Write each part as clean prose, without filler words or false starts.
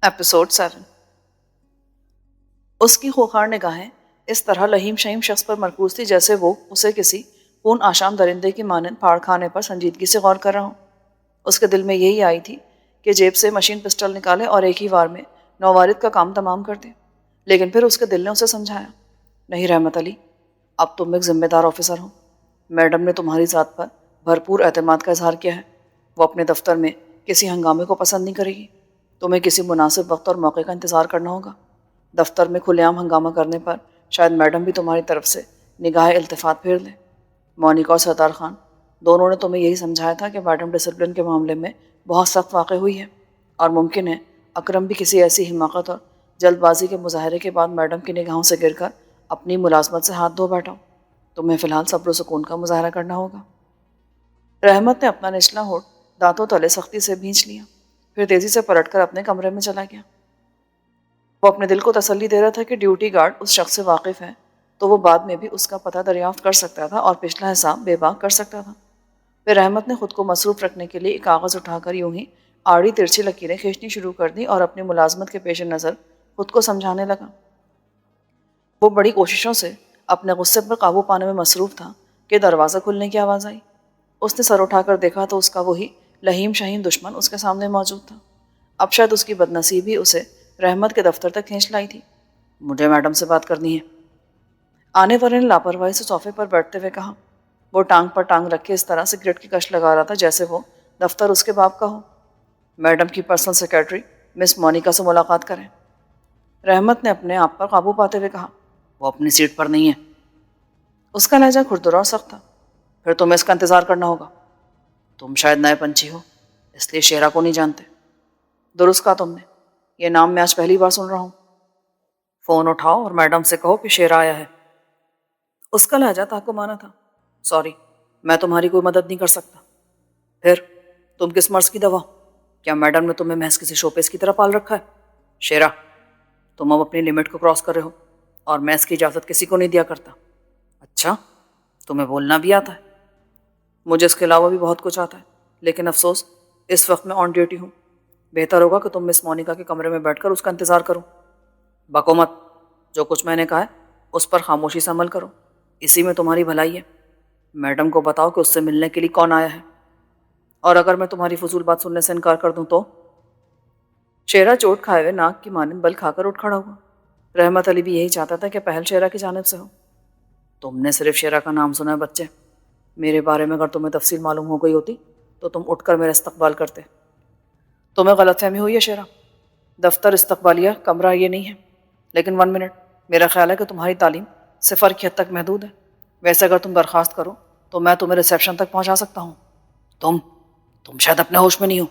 Episode 7۔ اس کی خوخار نگاہیں اس طرح لہیم شہیم شخص پر مرکوز تھی جیسے وہ اسے کسی خون آشام درندے کی مانند پھاڑ کھانے پر سنجیدگی سے غور کر رہا ہوں۔ اس کے دل میں یہی آئی تھی کہ جیب سے مشین پسٹل نکالے اور ایک ہی وار میں نووارد کا کام تمام کر دے، لیکن پھر اس کے دل نے اسے سمجھایا، نہیں رحمت علی، اب تم ایک ذمہ دار آفیسر ہو۔ میڈم نے تمہاری ذات پر بھرپور اعتماد کا اظہار کیا ہے۔ وہ اپنے دفتر میں کسی ہنگامے کو پسند نہیں کرے گی۔ تمہیں کسی مناسب وقت اور موقع کا انتظار کرنا ہوگا۔ دفتر میں کھلے عام ہنگامہ کرنے پر شاید میڈم بھی تمہاری طرف سے نگاہ التفات پھیر لیں۔ مونیکا اور ستار خان دونوں نے تمہیں یہی سمجھایا تھا کہ میڈم ڈسپلن کے معاملے میں بہت سخت واقع ہوئی ہے، اور ممکن ہے اکرم بھی کسی ایسی حماقت اور جلد بازی کے مظاہرے کے بعد میڈم کی نگاہوں سے گر کر اپنی ملازمت سے ہاتھ دھو بیٹھا ہو۔ تمہیں فی الحال صبر و سکون کا مظاہرہ کرنا ہوگا۔ رحمت نے اپنا نچلا ہونٹ دانتوں تلے سختی سے بھینچ لیا، پھر تیزی سے پلٹ کر اپنے کمرے میں چلا گیا۔ وہ اپنے دل کو تسلی دے رہا تھا کہ ڈیوٹی گارڈ اس شخص سے واقف ہے تو وہ بعد میں بھی اس کا پتہ دریافت کر سکتا تھا اور پچھلا حساب بے باک کر سکتا تھا۔ پھر رحمت نے خود کو مصروف رکھنے کے لیے ایک کاغذ اٹھا کر یوں ہی آڑی ترچھی لکیریں کھینچنی شروع کر دی اور اپنی ملازمت کے پیش نظر خود کو سمجھانے لگا۔ وہ بڑی کوششوں سے اپنے غصے پر قابو پانے میں مصروف تھا کہ دروازہ کھلنے کی آواز آئی۔ اس نے سر اٹھا کر دیکھا تو اس کا وہی لہیم شہیم دشمن اس کے سامنے موجود تھا۔ اب شاید اس کی بد نصیبی اسے رحمت کے دفتر تک کھینچ لائی تھی۔ مجھے میڈم سے بات کرنی ہے، آنے والے نے لاپرواہی سے صوفے پر بیٹھتے ہوئے کہا۔ وہ ٹانگ پر ٹانگ رکھ کے اس طرح سگریٹ کی کش لگا رہا تھا جیسے وہ دفتر اس کے باپ کا ہو۔ میڈم کی پرسنل سیکرٹری مس مونیکا سے ملاقات کریں۔ رحمت نے اپنے آپ پر قابو پاتے ہوئے کہا، وہ اپنی سیٹ پر نہیں ہے۔ اس کا لہجہ کھردرا اور سخت تھا۔ پھر تمہیں اس کا انتظار کرنا ہوگا۔ تم شاید نئے پنچھی ہو، اس لیے شیرا کو نہیں جانتے۔ درست کہا تم نے، یہ نام میں آج پہلی بار سن رہا ہوں۔ فون اٹھاؤ اور میڈم سے کہو کہ شیرا آیا ہے۔ اس کا لہجہ تحکمانہ تھا۔ سوری، میں تمہاری کوئی مدد نہیں کر سکتا۔ پھر تم کس مرض کی دوا؟ کیا میڈم نے تمہیں محض کسی شوپیس کی طرح پال رکھا ہے؟ شیرا، تم اب اپنی لمٹ کو کراس کر رہے ہو اور میں اس کی اجازت کسی کو نہیں دیا کرتا۔ اچھا، تمہیں بولنا بھی آتا ہے؟ مجھے اس کے علاوہ بھی بہت کچھ آتا ہے، لیکن افسوس اس وقت میں آن ڈیوٹی ہوں۔ بہتر ہوگا کہ تم مس مونیکا کے کمرے میں بیٹھ کر اس کا انتظار کرو۔ بکو مت، جو کچھ میں نے کہا ہے اس پر خاموشی سے عمل کرو، اسی میں تمہاری بھلائی ہے۔ میڈم کو بتاؤ کہ اس سے ملنے کے لیے کون آیا ہے، اور اگر میں تمہاری فضول بات سننے سے انکار کر دوں تو؟ شیرا چوٹ کھائے ہوئے ناک کی مانند بل کھا کر اٹھ کھڑا ہوا۔ رحمت علی بھی یہی چاہتا تھا کہ پہل شیرا کی جانب سے ہو۔ تم نے صرف شیرا کا نام سنا ہے بچے، میرے بارے میں اگر تمہیں تفصیل معلوم ہو گئی ہوتی تو تم اٹھ کر میرا استقبال کرتے۔ تمہیں غلط فہمی ہوئی ہے شیرا، دفتر استقبالیہ کمرہ یہ نہیں ہے۔ لیکن 1 منٹ، میرا خیال ہے کہ تمہاری تعلیم صفر کی حد تک محدود ہے۔ ویسے اگر تم درخواست کرو تو میں تمہیں ریسیپشن تک پہنچا سکتا ہوں۔ تم شاید اپنے ہوش میں نہیں ہو،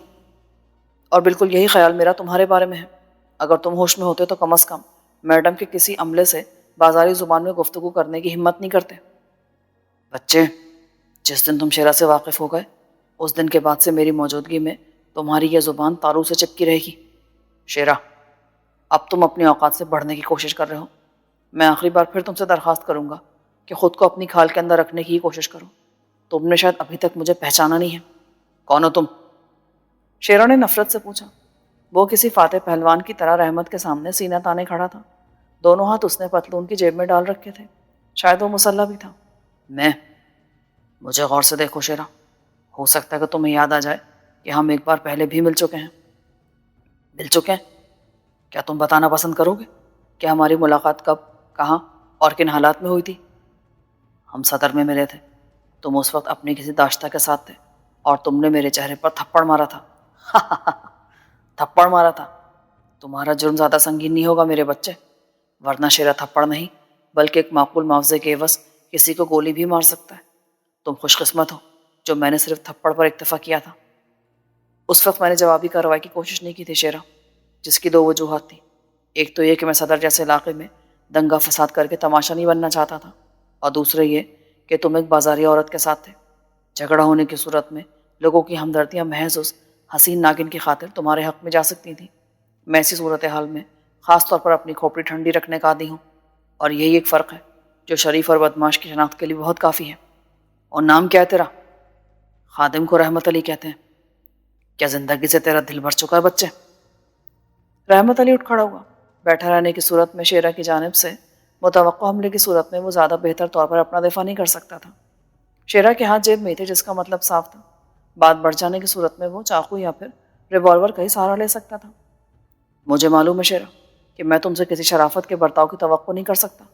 اور بالکل یہی خیال میرا تمہارے بارے میں ہے۔ اگر تم ہوش میں ہوتے تو کم از کم میڈم کے کسی عملے سے بازاری زبان میں گفتگو کرنے کی ہمت نہیں کرتے۔ بچے، جس دن تم شیرا سے واقف ہو گئے اس دن کے بعد سے میری موجودگی میں تمہاری یہ زبان تارو سے چپکی رہے گی۔ شیرا، اب تم اپنی اوقات سے بڑھنے کی کوشش کر رہے ہو۔ میں آخری بار پھر تم سے درخواست کروں گا کہ خود کو اپنی کھال کے اندر رکھنے کی کوشش کرو۔ تم نے شاید ابھی تک مجھے پہچانا نہیں ہے۔ کون ہو تم؟ شیرا نے نفرت سے پوچھا۔ وہ کسی فاتح پہلوان کی طرح رحمت کے سامنے سینہ تانے کھڑا تھا۔ دونوں ہاتھ اس نے پتلون کی جیب میں ڈال رکھے تھے، شاید وہ مسلح بھی تھا۔ مجھے غور سے دیکھو شیرا، ہو سکتا ہے کہ تمہیں یاد آ جائے کہ ہم ایک بار پہلے بھی مل چکے ہیں۔ مل چکے ہیں؟ کیا تم بتانا پسند کرو گے کہ ہماری ملاقات کب، کہاں اور کن حالات میں ہوئی تھی؟ ہم صدر میں ملے تھے۔ تم اس وقت اپنی کسی داشتہ کے ساتھ تھے اور تم نے میرے چہرے پر تھپڑ مارا تھا۔ تھپڑ مارا تھا؟ تمہارا جرم زیادہ سنگین نہیں ہوگا میرے بچے، ورنہ شیرا تھپڑ نہیں بلکہ ایک معقول معاوضے کے عوض کسی کو گولی بھی مار سکتا ہے۔ تم خوش قسمت ہو جو میں نے صرف تھپڑ پر اکتفا کیا تھا۔ اس وقت میں نے جوابی کارروائی کی کوشش نہیں کی تھی شیرا، جس کی 2 وجوہات تھیں۔ ایک تو یہ کہ میں صدر جیسے علاقے میں دنگا فساد کر کے تماشا نہیں بننا چاہتا تھا، اور دوسرے یہ کہ تم ایک بازاری عورت کے ساتھ تھے۔ جھگڑا ہونے کی صورت میں لوگوں کی ہمدردیاں محض اس حسین ناگن کی خاطر تمہارے حق میں جا سکتی تھیں۔ میں ایسی صورتحال میں خاص طور پر اپنی کھوپڑی ٹھنڈی رکھنے کا عادی ہوں، اور یہی ایک فرق ہے جو شریف اور بدماش کی شناخت کے لیے بہت کافی ہے۔ اور نام کیا ہے تیرا؟ خادم کو رحمت علی کہتے ہیں۔ کیا زندگی سے تیرا دل بھر چکا ہے بچے؟ رحمت علی اٹھ کھڑا ہوا۔ بیٹھا رہنے کی صورت میں شیرہ کی جانب سے متوقع حملے کی صورت میں وہ زیادہ بہتر طور پر اپنا دفاع نہیں کر سکتا تھا۔ شیرہ کے ہاتھ جیب میں تھے، جس کا مطلب صاف تھا، بات بڑھ جانے کی صورت میں وہ چاقو یا پھر ریوالور کا ہی سہارا لے سکتا تھا۔ مجھے معلوم ہے شیرہ کہ میں تم سے کسی شرافت کے برتاؤ کی توقع نہیں کر سکتا،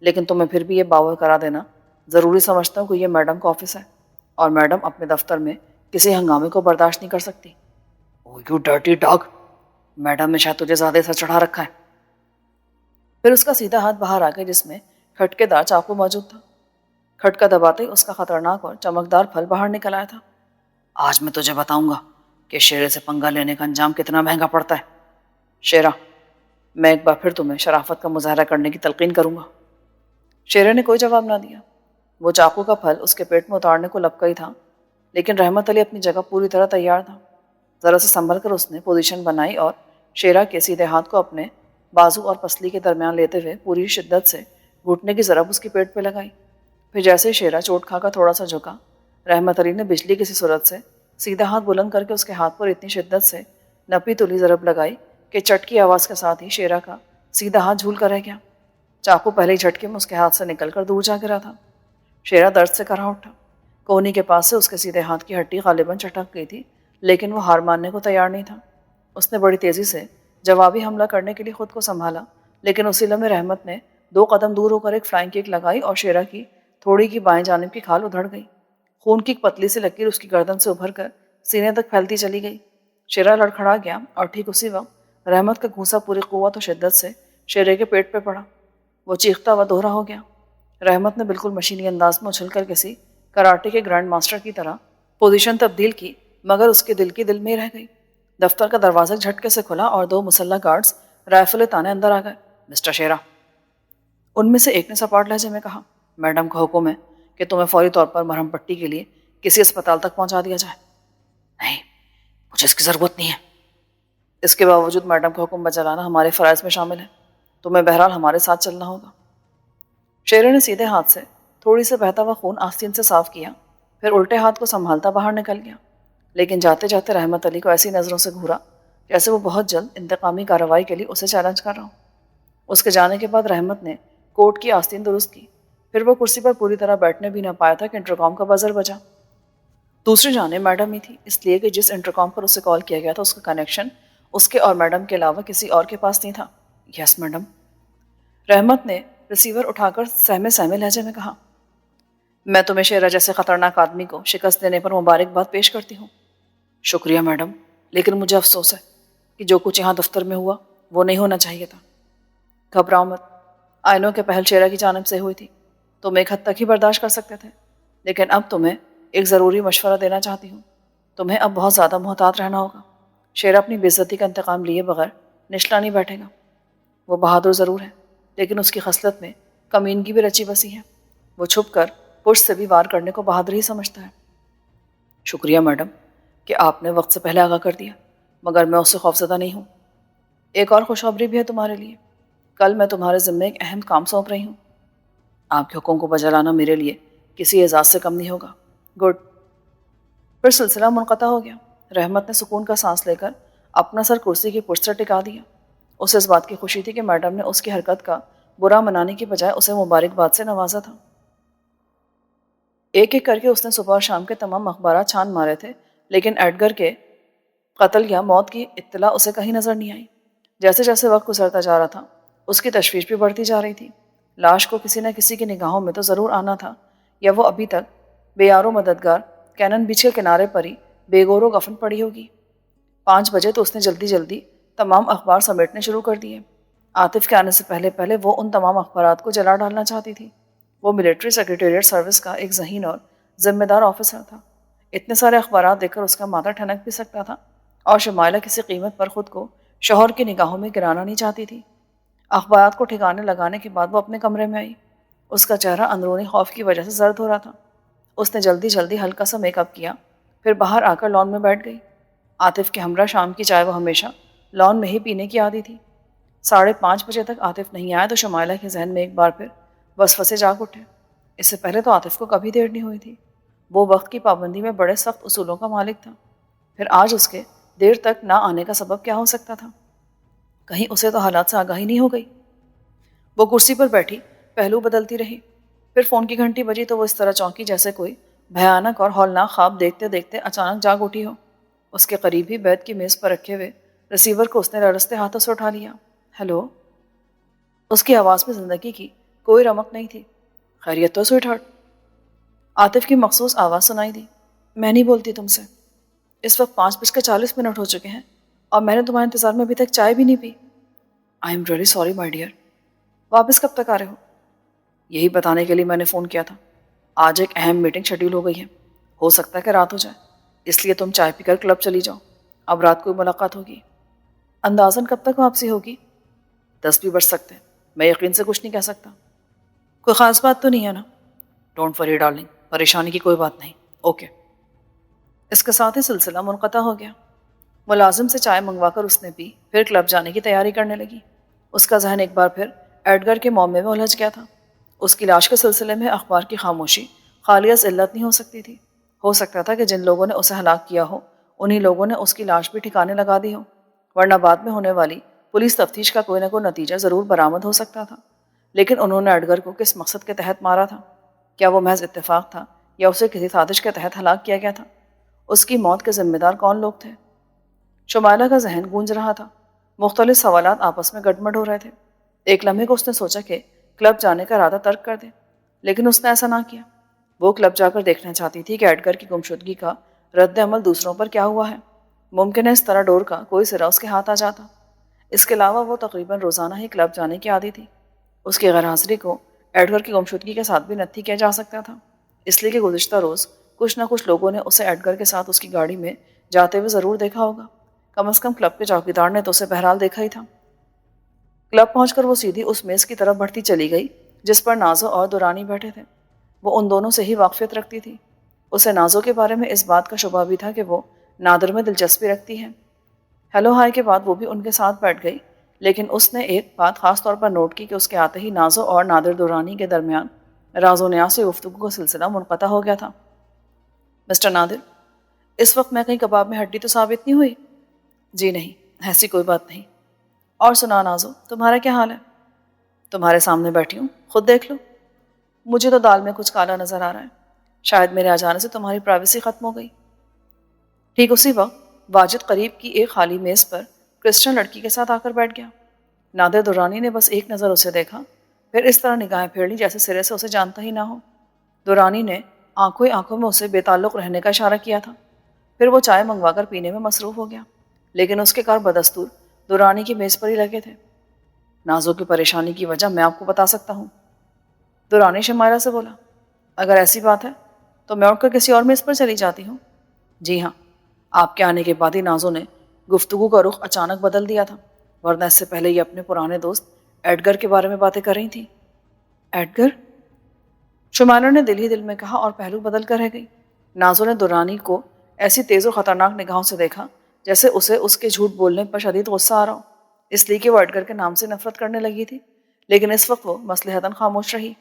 لیکن تمہیں پھر بھی یہ باور کرا دینا ضروری سمجھتا ہوں کہ یہ میڈم کا آفس ہے اور میڈم اپنے دفتر میں کسی ہنگامے کو برداشت نہیں کر سکتی۔ او یو ڈرٹی ڈاگ، میڈم نے شاید تجھے زیادہ سر چڑھا رکھا ہے۔ پھر اس کا سیدھا ہاتھ باہر آ گیا جس میں کھٹکے دار چاقو موجود تھا۔ کھٹکا دباتے ہی اس کا خطرناک اور چمکدار پھل باہر نکل آیا تھا۔ آج میں تجھے بتاؤں گا کہ شیرے سے پنگا لینے کا انجام کتنا مہنگا پڑتا ہے۔ شیرہ، میں ایک بار پھر تمہیں شرافت کا مظاہرہ کرنے کی تلقین کروں گا۔ شیرے نے کوئی جواب نہ دیا۔ وہ چاقو کا پھل اس کے پیٹ میں اتارنے کو لپکا ہی تھا، لیکن رحمت علی اپنی جگہ پوری طرح تیار تھا۔ ذرا سے سنبھل کر اس نے پوزیشن بنائی اور شیرہ کے سیدھے ہاتھ کو اپنے بازو اور پسلی کے درمیان لیتے ہوئے پوری شدت سے گھٹنے کی ضرب اس کے پیٹ پہ لگائی۔ پھر جیسے شیرہ چوٹ کھا کر تھوڑا سا جھکا، رحمت علی نے بجلی کی سی صورت سے سیدھا ہاتھ بلند کر کے اس کے ہاتھ پر اتنی شدت سے نپی تلی ضرب لگائی کہ چٹ کی آواز کے ساتھ ہی شیرہ کا سیدھا ہاتھ جھول کر رہ گیا۔ چاقو پہلے ہی جھٹکے میں اس کے ہاتھ سے نکل کر دور جا گرا تھا۔ شیرہ درد سے کرا اٹھا۔ کونی کے پاس سے اس کے سیدھے ہاتھ کی ہڈی غالباً چٹک گئی تھی، لیکن وہ ہار ماننے کو تیار نہیں تھا۔ اس نے بڑی تیزی سے جوابی حملہ کرنے کے لیے خود کو سنبھالا، لیکن اسی لمحے رحمت نے 2 قدم دور ہو کر ایک فلائنگ کک لگائی اور شیرہ کی تھوڑی کی بائیں جانب کی کھال ادھڑ گئی۔ خون کی ایک پتلی سی لکیر اس کی گردن سے ابھر کر سینے تک پھیلتی چلی گئی۔ شیرہ لڑکھڑا گیا اور ٹھیک اسی وقت رحمت کا گھونسا پوری قوت و شدت سے شیرے کے پیٹ پہ پڑا۔ وہ چیختا ہوا دوہرا ہو گیا۔ رحمت نے بالکل مشینی انداز میں اچھل کر کسی کراٹے کے گرینڈ ماسٹر کی طرح پوزیشن تبدیل کی، مگر اس کے دل کی دل میں ہی رہ گئی۔ دفتر کا دروازہ جھٹکے سے کھلا اور 2 مسلح گارڈز رائفلیں تانے اندر آ گئے۔ مسٹر شیرہ، ان میں سے ایک نے سپاٹ لہجے میں کہا، میڈم کا حکم ہے کہ تمہیں فوری طور پر مرہم پٹی کے لیے کسی اسپتال تک پہنچا دیا جائے۔ نہیں، مجھے اس کی ضرورت نہیں ہے۔ اس کے باوجود میڈم کا حکم بجالانا ہمارے فرائض میں شامل ہے۔ تمہیں بہرحال ہمارے ساتھ چلنا ہوگا۔ شیرے نے سیدھے ہاتھ سے تھوڑی سے بہتا ہوا خون آستین سے صاف کیا، پھر الٹے ہاتھ کو سنبھالتا باہر نکل گیا، لیکن جاتے جاتے رحمت علی کو ایسی نظروں سے گھورا جیسے وہ بہت جلد انتقامی کارروائی کے لیے اسے چیلنج کر رہا ہوں۔ اس کے جانے کے بعد رحمت نے کوٹ کی آستین درست کی، پھر وہ کرسی پر پوری طرح بیٹھنے بھی نہ پایا تھا کہ انٹرکام کا بزر بجا۔ دوسری جانب میڈم ہی تھی، اس لیے کہ جس انٹرکام پر اسے کال کیا گیا تھا اس کا کنیکشن اس کے اور میڈم کے علاوہ کسی اور کے پاس نہیں تھا۔ یس میڈم، رحمت نے ریسیور اٹھا کر سہمے سہمے لہجے میں کہا، میں تمہیں شیرہ جیسے خطرناک آدمی کو شکست دینے پر مبارکباد پیش کرتی ہوں۔ شکریہ میڈم، لیکن مجھے افسوس ہے کہ جو کچھ یہاں دفتر میں ہوا وہ نہیں ہونا چاہیے تھا۔ گھبراؤ مت، آئینوں کے پہل شیرہ کی جانب سے ہوئی تھی، تم ایک حد تک ہی برداشت کر سکتے تھے، لیکن اب تمہیں ایک ضروری مشورہ دینا چاہتی ہوں۔ تمہیں اب بہت زیادہ محتاط رہنا ہوگا۔ شیرہ اپنی بے عزتی کا انتقام لیے بغیر نشلا نہیں بیٹھے گا۔ وہ بہادر ضرور ہے، لیکن اس کی خصلت میں کمینگی بھی رچی بسی ہے۔ وہ چھپ کر پشت سے بھی وار کرنے کو بہادری سمجھتا ہے۔ شکریہ میڈم کہ آپ نے وقت سے پہلے آگاہ کر دیا، مگر میں اس سے خوفزدہ نہیں ہوں۔ ایک اور خوشخبری بھی ہے تمہارے لیے، کل میں تمہارے ذمے ایک اہم کام سونپ رہی ہوں۔ آپ کے حکم کو بجا لانا میرے لیے کسی اعزاز سے کم نہیں ہوگا۔ گڈ۔ پھر سلسلہ منقطع ہو گیا۔ رحمت نے سکون کا سانس لے کر اپنا سر کرسی کی پشت سے ٹکا دیا۔ اسے اس بات کی خوشی تھی کہ میڈم نے اس کی حرکت کا برا منانے کی بجائے اسے مبارکباد سے نوازا تھا۔ ایک ایک کر کے اس نے صبح اور شام کے تمام اخبارات چھان مارے تھے، لیکن ایڈگر کے قتل یا موت کی اطلاع اسے کہیں نظر نہیں آئی۔ جیسے جیسے وقت گزرتا جا رہا تھا، اس کی تشویش بھی بڑھتی جا رہی تھی۔ لاش کو کسی نہ کسی کی نگاہوں میں تو ضرور آنا تھا، یا وہ ابھی تک بے یار و مددگار کینن بیچ کے کنارے پر ہی بے گور و گفن پڑی ہوگی۔ 5 بجے تو اس نے جلدی جلدی تمام اخبار سمیٹنے شروع کر دیے۔ عاطف کے آنے سے پہلے پہلے وہ ان تمام اخبارات کو جلا ڈالنا چاہتی تھی۔ وہ ملٹری سیکریٹریٹ سروس کا ایک ذہین اور ذمہ دار آفیسر تھا۔ اتنے سارے اخبارات دیکھ کر اس کا ماتھا ٹھنک بھی سکتا تھا، اور شمائلہ کسی قیمت پر خود کو شوہر کی نگاہوں میں گرانا نہیں چاہتی تھی۔ اخبارات کو ٹھکانے لگانے کے بعد وہ اپنے کمرے میں آئی۔ اس کا چہرہ اندرونی خوف کی وجہ سے زرد ہو رہا تھا۔ اس نے جلدی جلدی ہلکا سا میک اپ کیا، پھر باہر آ کر لان میں بیٹھ گئی۔ عاطف کے ہمراہ شام کی چائے وہ ہمیشہ لان میں ہی پینے کی عادی تھی۔ 5:30 بجے تک عاطف نہیں آیا تو شمائلہ کے ذہن میں ایک بار پھر وسوسے جاگ اٹھے۔ اس سے پہلے تو عاطف کو کبھی دیر نہیں ہوئی تھی۔ وہ وقت کی پابندی میں بڑے سخت اصولوں کا مالک تھا، پھر آج اس کے دیر تک نہ آنے کا سبب کیا ہو سکتا تھا؟ کہیں اسے تو حالات سے آگاہی نہیں ہو گئی؟ وہ کرسی پر بیٹھی پہلو بدلتی رہی. پھر فون کی گھنٹی بجی تو وہ اس طرح چونکی جیسے کوئی بھیانک اور ہولناک خواب دیکھتے دیکھتے اچانک جاگ اٹھی ہو. اس کے قریب ہی بیت کی میز پر رکھے ہوئے ریسیور کو اس نے رڑستے ہاتھوں سے اٹھا لیا. ہیلو. اس کی آواز میں زندگی کی کوئی رمق نہیں تھی. خیریت تو سویٹ ہارٹ؟ عاطف کی مخصوص آواز سنائی دی. میں نہیں بولتی تم سے. اس وقت 5:40 ہو چکے ہیں اور میں نے تمہارے انتظار میں ابھی تک چائے بھی نہیں پی. I am really sorry my dear. واپس کب تک آ رہے ہو؟ یہی بتانے کے لیے میں نے فون کیا تھا. آج ایک اہم میٹنگ شیڈیول ہو گئی ہے. ہو سکتا ہے کہ رات ہو جائے، اس لیے تم چائے پی کر کلب چلی جاؤ. اب رات کو ملاقات ہوگی. اندازاً کب تک واپسی ہوگی؟ 10 بھی بج سکتے ہیں. میں یقین سے کچھ نہیں کہہ سکتا. کوئی خاص بات تو نہیں ہے نا؟ ڈونٹ وری ڈارلنگ، پریشانی کی کوئی بات نہیں. اوکے. اس کے ساتھ ہی سلسلہ منقطع ہو گیا. ملازم سے چائے منگوا کر اس نے پی، پھر کلب جانے کی تیاری کرنے لگی. اس کا ذہن ایک بار پھر ایڈگر کے معاملے میں الجھ گیا تھا. اس کی لاش کے سلسلے میں اخبار کی خاموشی خالی از علت نہیں ہو سکتی تھی. ہو سکتا تھا کہ جن لوگوں نے اسے ہلاک کیا ہو انہی لوگوں نے اس کی لاش بھی ٹھکانے لگا دی ہو، ورنہ بعد میں ہونے والی پولیس تفتیش کا کوئی نہ کوئی نتیجہ ضرور برآمد ہو سکتا تھا. لیکن انہوں نے ایڈگر کو کس مقصد کے تحت مارا تھا؟ کیا وہ محض اتفاق تھا یا اسے کسی سازش کے تحت ہلاک کیا گیا تھا؟ اس کی موت کے ذمہ دار کون لوگ تھے؟ شمائلہ کا ذہن گونج رہا تھا. مختلف سوالات آپس میں گڑمڑ ہو رہے تھے. ایک لمحے کو اس نے سوچا کہ کلب جانے کا ارادہ ترک کر دے، لیکن اس نے ایسا نہ کیا. وہ کلب جا کر دیکھنا چاہتی تھی کہ ایڈگر کی گمشدگی کا رد عمل دوسروں پر کیا ہوا ہے. ممکن ہے اس طرح ڈور کا کوئی سرا اس کے ہاتھ آ جاتا. اس کے علاوہ وہ تقریباً روزانہ ہی کلب جانے کی عادی تھی. اس کی غیر حاضری کو ایڈگر کی گمشدگی کے ساتھ بھی نتھی کیا جا سکتا تھا، اس لیے کہ گزشتہ روز کچھ نہ کچھ لوگوں نے اسے ایڈگر کے ساتھ اس کی گاڑی میں جاتے ہوئے ضرور دیکھا ہوگا. کم از کم کلب کے چوکیدار نے تو اسے بہرحال دیکھا ہی تھا. کلب پہنچ کر وہ سیدھی اس میز کی طرف بڑھتی چلی گئی جس پر نازو اور دورانی بیٹھے تھے. وہ ان دونوں سے ہی واقفیت رکھتی تھی. اسے نازو کے بارے میں اس بات کا شبہ بھی تھا کہ وہ نادر میں دلچسپی رکھتی ہے. ہیلو ہائی کے بعد وہ بھی ان کے ساتھ بیٹھ گئی، لیکن اس نے ایک بات خاص طور پر نوٹ کی کہ اس کے آتے ہی نازو اور نادر دورانی کے درمیان راز و نیاز سے گفتگو کا سلسلہ منقطع ہو گیا تھا. مسٹر نادر، اس وقت میں کہیں کباب میں ہڈی تو ثابت نہیں ہوئی؟ جی نہیں، ایسی کوئی بات نہیں. اور سنا نازو، تمہارا کیا حال ہے؟ تمہارے سامنے بیٹھی ہوں، خود دیکھ لو. مجھے تو دال میں کچھ کالا نظر آ رہا ہے. شاید میرے آ جانے سے تمہاری پرائیویسی ختم ہو گئی. ٹھیک اسی وقت واجد قریب کی ایک خالی میز پر کرسچن لڑکی کے ساتھ آ کر بیٹھ گیا. نادر دورانی نے بس ایک نظر اسے دیکھا، پھر اس طرح نگاہیں پھیر لی جیسے سرے سے اسے جانتا ہی نہ ہو. دورانی نے آنکھوں میں اسے بے تعلق رہنے کا اشارہ کیا تھا. پھر وہ چائے منگوا کر پینے میں مصروف ہو گیا، لیکن اس کے کار بدستور دورانی کی میز پر ہی لگے تھے. نازو کی پریشانی کی وجہ میں آپ کو بتا سکتا ہوں. دورانی شمائلہ سے بولا. اگر ایسی بات ہے تو میں اٹھ کر کسی اور میز پر چلی جاتی ہوں. جی ہاں، آپ کے آنے کے بعد ہی نازو نے گفتگو کا رخ اچانک بدل دیا تھا، ورنہ اس سے پہلے یہ اپنے پرانے دوست ایڈگر کے بارے میں باتیں کر رہی تھی. ایڈگر؟ شمائلہ نے دل ہی دل میں کہا اور پہلو بدل کر رہ گئی. نازو نے دورانی کو ایسی تیز و خطرناک نگاہوں سے دیکھا جیسے اسے اس کے جھوٹ بولنے پر شدید غصہ آ رہا ہو، اس لیے کہ وہ ایڈگر کے نام سے نفرت کرنے لگی تھی. لیکن اس وقت وہ مصلحتاً خاموش رہی.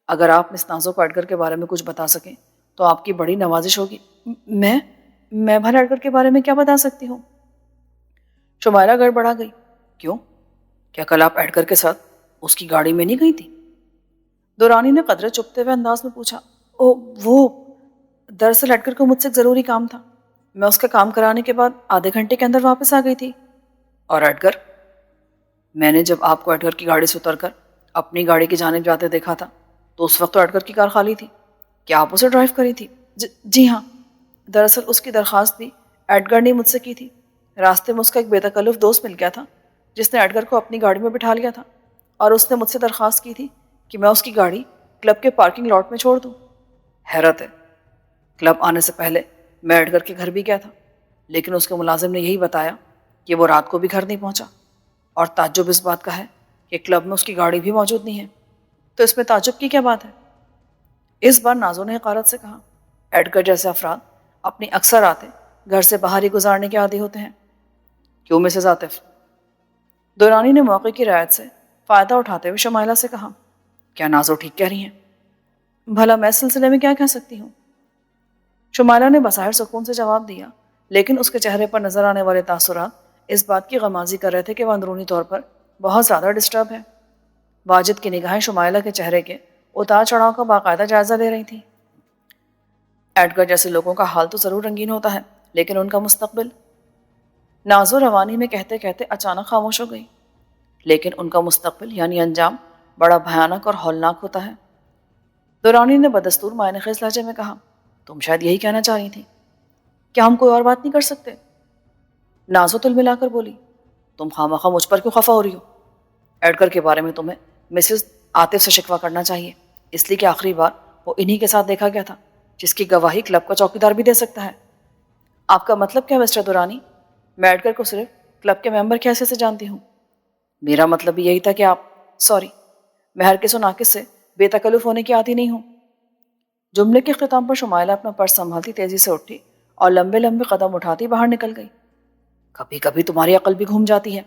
اگر آپ مس نازو کو ایڈگر کے بارے میں کچھ بتا سکیں تو آپ کی بڑی نوازش ہوگی. میں بھلا ایڈگر کے بارے میں کیا بتا سکتی ہوں؟ شمائلہ گڑبڑا گئی. کیوں؟ کیا کل آپ ایڈگر کے ساتھ اس کی گاڑی میں نہیں گئی تھی؟ دورانی نے قدرے چپتے ہوئے انداز میں پوچھا. او وہ دراصل ایڈگر کو مجھ سے ایک ضروری کام تھا. میں اس کا کام کرانے کے بعد آدھے گھنٹے کے اندر واپس آ گئی تھی. اور ایڈگر؟ میں نے جب آپ کو ایڈگر کی گاڑی سے اتر کر اپنی گاڑی کی جانب جاتے دیکھا تھا تو اس وقت تو ایڈگر کی کار خالی تھی. کیا آپ اسے ڈرائیو کری تھی؟ جی ہاں. دراصل اس کی درخواست بھی ایڈگر نے مجھ سے کی تھی. راستے میں اس کا ایک بے تکلف دوست مل گیا تھا جس نے ایڈگر کو اپنی گاڑی میں بٹھا لیا تھا، اور اس نے مجھ سے درخواست کی تھی کہ میں اس کی گاڑی کلب کے پارکنگ لاٹ میں چھوڑ دوں. حیرت ہے، کلب آنے سے پہلے میں ایڈگر کے گھر بھی گیا تھا، لیکن اس کے ملازم نے یہی بتایا کہ وہ رات کو بھی گھر نہیں پہنچا، اور تعجب اس بات کا ہے کہ کلب میں اس کی گاڑی بھی موجود نہیں ہے. تو اس میں تعجب کی کیا بات ہے؟ اس بار نازو نے حقارت سے کہا. ایڈگر جیسے افراد اپنی اکثر راتیں گھر سے باہر ہی گزارنے کے عادی ہوتے ہیں. کیوں مسز عاطف؟ دورانی نے موقع کی رعایت سے فائدہ اٹھاتے ہوئے شمائلہ سے کہا. کیا نازو ٹھیک کہہ رہی ہیں؟ بھلا میں اس سلسلے میں کیا کہہ سکتی ہوں؟ شمائلہ نے بظاہر سکون سے جواب دیا، لیکن اس کے چہرے پر نظر آنے والے تاثرات اس بات کی غمازی کر رہے تھے کہ وہ اندرونی طور پر بہت زیادہ ڈسٹرب ہے۔ واجد کی نگاہیں شمائلہ کے چہرے کے اتار چڑھاؤ کا باقاعدہ جائزہ لے رہی تھیں۔ ایڈگر جیسے لوگوں کا حال تو ضرور رنگین ہوتا ہے، لیکن ان کا مستقبل؟ نازو روانی میں کہتے کہتے اچانک خاموش ہو گئی۔ لیکن ان کا مستقبل یعنی انجام بڑا بھیانک اور ہولناک ہوتا ہے۔ دورانی نے بدستور معنی خیز لہجے میں کہا، تم شاید یہی کہنا چاہ رہی تھی۔ کیا ہم کوئی اور بات نہیں کر سکتے؟ نازو تل ملا کر بولی، تم خواہ مجھ پر کیوں خفا ہو رہی ہو؟ ایڈگر کے بارے میں تمہیں مسز عاطف سے شکوہ کرنا چاہیے، اس لیے کہ آخری بار وہ انہی کے ساتھ دیکھا گیا تھا، جس کی گواہی کلب کا چوکیدار بھی دے سکتا ہے۔ آپ کا مطلب کیا مسٹر دورانی؟ میں ایڈگر کو صرف کلب کے ممبر کی حیثیت سے جانتی ہوں۔ میرا مطلب بھی یہی تھا کہ آپ سوری، میں ہرگز و ناقص سے بے تکلف ہونے کی عادی نہیں ہوں۔ جملے کے اختتام پر شمائلہ اپنا پرس سنبھالتی تیزی سے اٹھی اور لمبے لمبے قدم اٹھاتی باہر نکل گئی۔ کبھی کبھی تمہاری عقل بھی گھوم جاتی ہے۔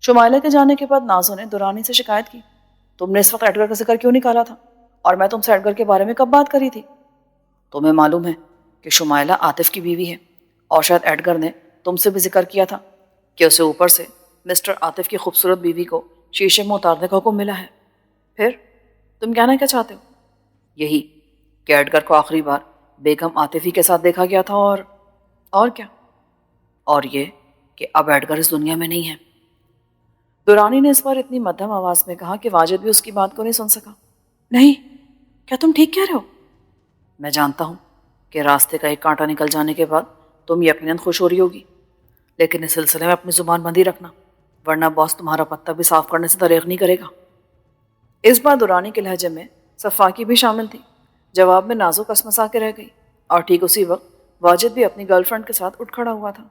شمائلہ کے جانے کے بعد نازو نے دورانی سے شکایت کی، تم نے اس وقت ایڈگر کا ذکر کیوں نکالا تھا؟ اور میں تم سے ایڈگر کے بارے میں کب بات کری تھی؟ تمہیں معلوم ہے کہ شمائلہ عاطف کی بیوی ہے، اور شاید ایڈگر نے تم سے بھی ذکر کیا تھا کہ اسے اوپر سے مسٹر عاطف کی خوبصورت بیوی کو شیشے میں اتارنے کا حکم ملا ہے۔ پھر تم کہنا کیا چاہتے ہو؟ یہی کہ ایڈگر کو آخری بار بیگم عاطفی کے ساتھ دیکھا گیا تھا، اور کیا؟ اور یہ کہ اب ایڈگر اس دنیا میں نہیں ہے۔ دورانی نے اس بار اتنی مدھم آواز میں کہا کہ واجد بھی اس کی بات کو نہیں سن سکا۔ نہیں، کیا تم ٹھیک کہہ رہے ہو؟ میں جانتا ہوں کہ راستے کا ایک کانٹا نکل جانے کے بعد تم یقیناً خوش ہو رہی ہوگی، لیکن اس سلسلے میں اپنی زبان بندی رکھنا، ورنہ باس تمہارا پتہ بھی صاف کرنے سے دریغ نہیں کرے گا۔ اس بار دورانی کے لہجے میں صفاکی بھی شامل تھی۔ جواب میں نازو کسمسا کے رہ گئی، اور ٹھیک اسی وقت واجد بھی اپنی گرل فرینڈ کے ساتھ اٹھ کھڑا ہوا تھا۔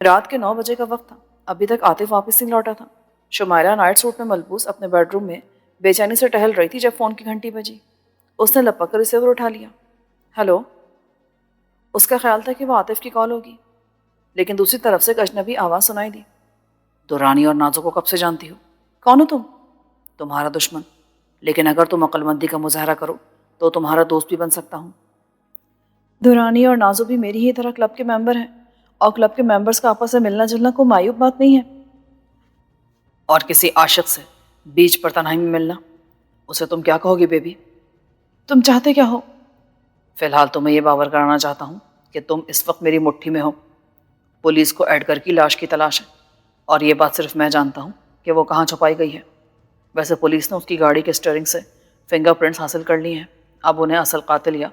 رات کے 9 بجے کا وقت تھا، ابھی تک عاطف واپس نہیں لوٹا تھا۔ شمائلہ نائٹ سوٹ میں ملبوس اپنے بیڈ روم میں بے چینی سے ٹہل رہی تھی جب فون کی گھنٹی بجی۔ اس نے لپک کر ریسیور اٹھا لیا۔ ہیلو؟ اس کا خیال تھا کہ وہ عاطف کی کال ہوگی، لیکن دوسری طرف سے ایک اجنبی آواز سنائی دی۔ دورانی اور نازو کو کب سے جانتی ہو؟ کون ہو تم؟ تمہارا دشمن، لیکن اگر تم عقل مندی کا مظاہرہ کرو تو تمہارا دوست بھی بن سکتا ہوں۔ دورانی اور نازو بھی میری ہی طرح کلب کے ممبر ہیں، اور کلب کے ممبرز کا آپس سے ملنا جلنا کوئی معیوب بات نہیں ہے۔ اور کسی عاشق سے بیچ پر تنہائی میں ملنا، اسے تم کیا کہو گی بیبی؟ تم چاہتے کیا ہو؟ فی الحال تو میں یہ باور کرانا چاہتا ہوں کہ تم اس وقت میری مٹھی میں ہو۔ پولیس کو ایڈگر کی لاش کی تلاش ہے، اور یہ بات صرف میں جانتا ہوں کہ وہ کہاں چھپائی گئی ہے۔ ویسے پولیس نے اس کی گاڑی کے اسٹیئرنگ سے فنگر پرنٹس حاصل کر لی ہیں، اب انہیں اصل قاتل یا